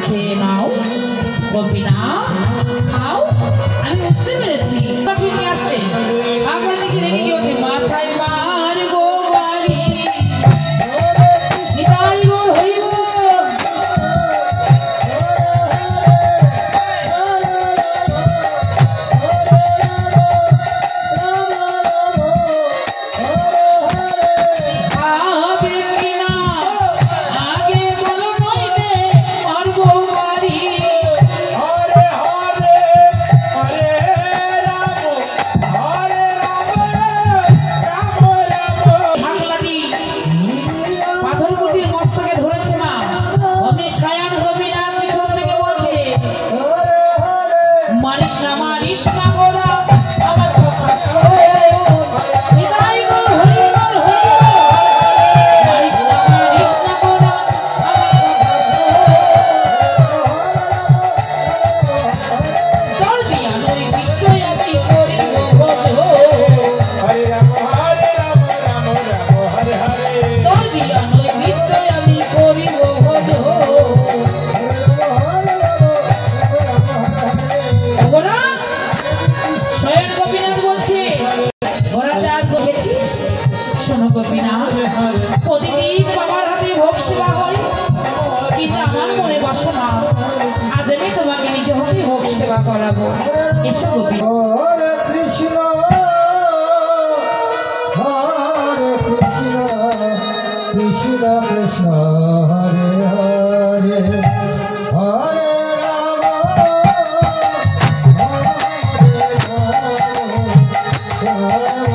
খেয়ে নাও গোপীনা খাও। আমি বুঝতে পেরেছি নিয়ে আসতে নিচে রেখে গিয়েছে মাথায় মারবো বাড়ি প্রতিদিন বাবার হাতে ভোগ সেবা হয়, কিন্তু আমার মনে বাসনা আজ আমি তোমাকে নিজে হাতে ভোগ সেবা করাবো। এসো গোপী। হরে কৃষ্ণ কৃষ্ণ কৃষ্ণ হরে হরে হরে রাম হরে রাম